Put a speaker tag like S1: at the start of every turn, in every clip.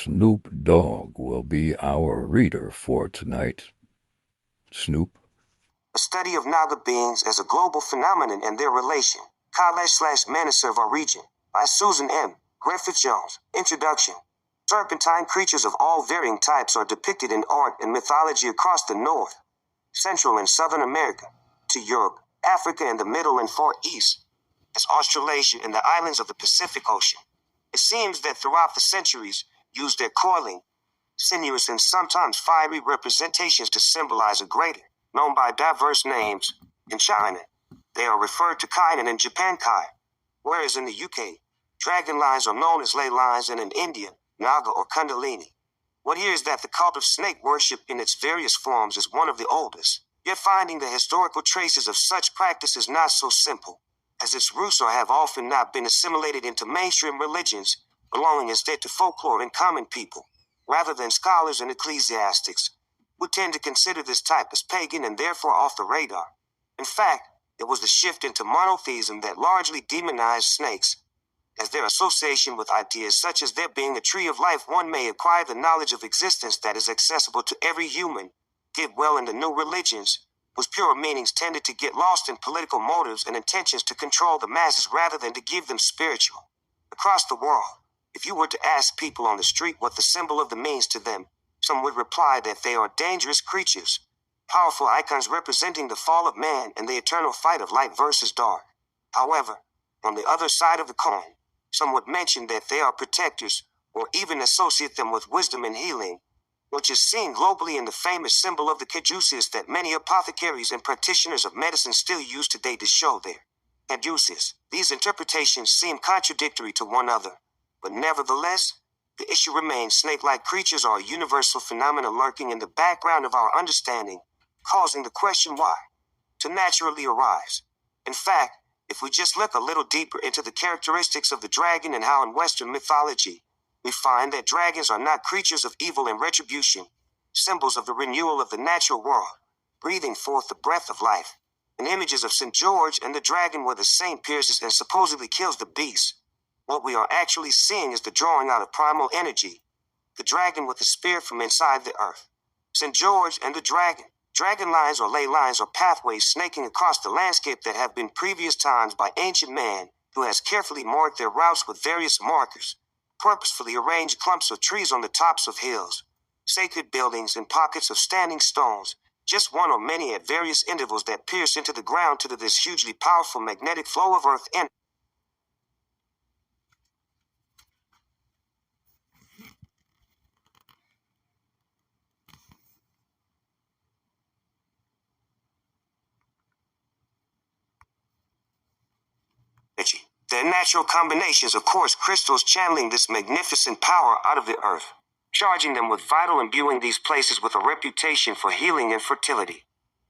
S1: Snoop Dogg will be our reader for tonight. Snoop?
S2: A study of Naga beings as a global phenomenon and their relation, college/menace of our region, by Susan M. Griffith-Jones. Introduction. Serpentine creatures of all varying types are depicted in art and mythology across the North, Central and Southern America, to Europe, Africa and the Middle and Far East, as Australasia and the islands of the Pacific Ocean. It seems that throughout the centuries, used their coiling, sinuous and sometimes fiery representations to symbolize a greater, known by diverse names. In China, they are referred to Kainan, and in Japan Kai, whereas in the UK, dragon lines are known as ley lines, and in India, Naga or Kundalini. What here is that the cult of snake worship in its various forms is one of the oldest, yet finding the historical traces of such practice is not so simple, as its roots have often not been assimilated into mainstream religions, belonging instead to folklore and common people, rather than scholars and ecclesiastics, who tend to consider this type as pagan and therefore off the radar. In fact, it was the shift into monotheism that largely demonized snakes, as their association with ideas such as there being a tree of life one may acquire the knowledge of existence that is accessible to every human, did well in the new religions, whose pure meanings tended to get lost in political motives and intentions to control the masses rather than to give them spiritual. Across the world, if you were to ask people on the street what the symbol of the means to them, some would reply that they are dangerous creatures, powerful icons representing the fall of man and the eternal fight of light versus dark. However, on the other side of the coin, some would mention that they are protectors, or even associate them with wisdom and healing, which is seen globally in the famous symbol of the caduceus that many apothecaries and practitioners of medicine still use today to show their caduceus. These interpretations seem contradictory to one another, but nevertheless, the issue remains snake-like creatures are a universal phenomenon lurking in the background of our understanding, causing the question why to naturally arise. In fact, if we just look a little deeper into the characteristics of the dragon and how in Western mythology, we find that dragons are not creatures of evil and retribution, symbols of the renewal of the natural world, breathing forth the breath of life. And images of St. George and the dragon where the saint pierces and supposedly kills the beast. What we are actually seeing is the drawing out of primal energy, the dragon with the spear from inside the earth. St. George and the dragon. Dragon lines or ley lines are pathways snaking across the landscape that have been previous times by ancient man, who has carefully marked their routes with various markers, purposefully arranged clumps of trees on the tops of hills, sacred buildings and pockets of standing stones, just one or many at various intervals that pierce into the ground to this hugely powerful magnetic flow of earth energy. Their natural combinations, of course, crystals channeling this magnificent power out of the earth, charging them with vital, imbuing these places with a reputation for healing and fertility.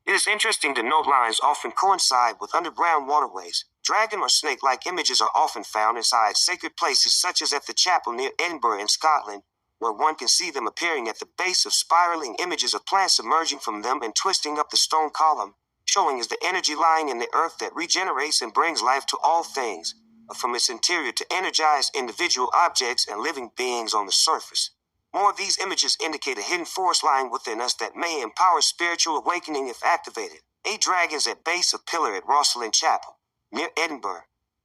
S2: It is interesting to note lines often coincide with underground waterways. Dragon or snake-like images are often found inside sacred places such as at the chapel near Edinburgh in Scotland, where one can see them appearing at the base of spiraling images of plants emerging from them and twisting up the stone column, showing as the energy lying in the earth that regenerates and brings life to all things, from its interior to energize individual objects and living beings on the surface. More of these images indicate a hidden force lying within us that may empower spiritual awakening if activated. 8 dragons at base of pillar at Rosslyn Chapel, near Edinburgh.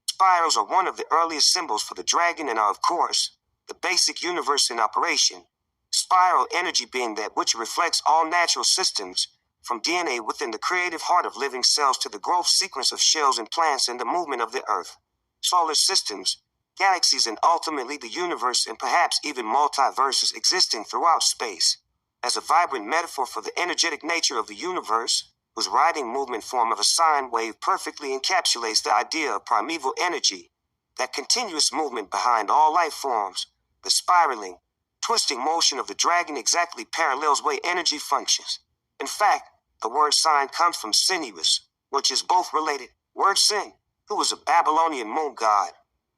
S2: Spirals are one of the earliest symbols for the dragon and are, of course, the basic universe in operation. Spiral energy being that which reflects all natural systems, from DNA within the creative heart of living cells to the growth sequence of shells and plants and the movement of the earth, solar systems, galaxies and ultimately the universe and perhaps even multiverses existing throughout space. As a vibrant metaphor for the energetic nature of the universe, whose riding movement form of a sine wave perfectly encapsulates the idea of primeval energy, that continuous movement behind all life forms, the spiraling, twisting motion of the dragon exactly parallels way energy functions. In fact, the word sign comes from sinuous, which is both related. Word sin, who was a Babylonian moon god,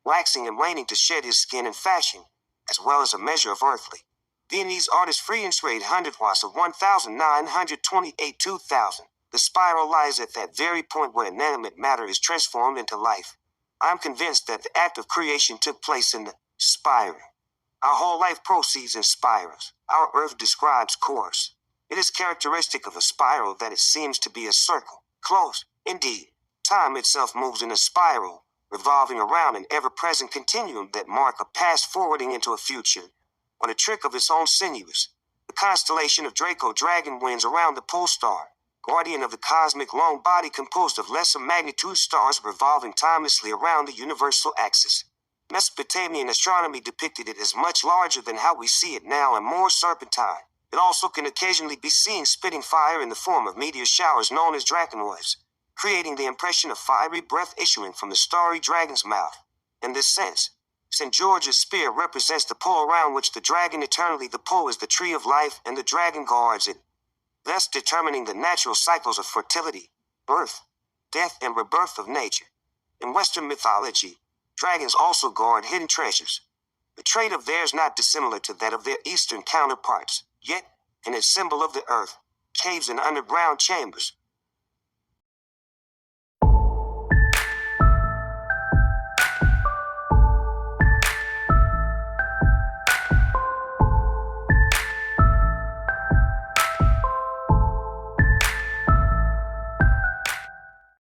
S2: waxing and waning to shed his skin and fashion, as well as a measure of earthly. Viennese artist Friedrich 100 watts of 1928 2000. The spiral lies at that very point where inanimate matter is transformed into life. I am convinced that the act of creation took place in the spiral. Our whole life proceeds in spirals. Our earth describes course. It is characteristic of a spiral that it seems to be a circle. Close, indeed. Time itself moves in a spiral, revolving around an ever-present continuum that mark a past forwarding into a future, on a trick of its own sinuous. The constellation of Draco Dragon winds around the pole star, guardian of the cosmic long body composed of lesser magnitude stars revolving timelessly around the universal axis. Mesopotamian astronomy depicted it as much larger than how we see it now and more serpentine. It also can occasionally be seen spitting fire in the form of meteor showers known as draconids, creating the impression of fiery breath issuing from the starry dragon's mouth. In this sense, St. George's spear represents the pole around which the dragon eternally. The pole is the tree of life and the dragon guards it, thus determining the natural cycles of fertility, birth, death, and rebirth of nature. In Western mythology, dragons also guard hidden treasures, a trait of theirs not dissimilar to that of their eastern counterparts. Yet, in its symbol of the earth, caves and underground chambers,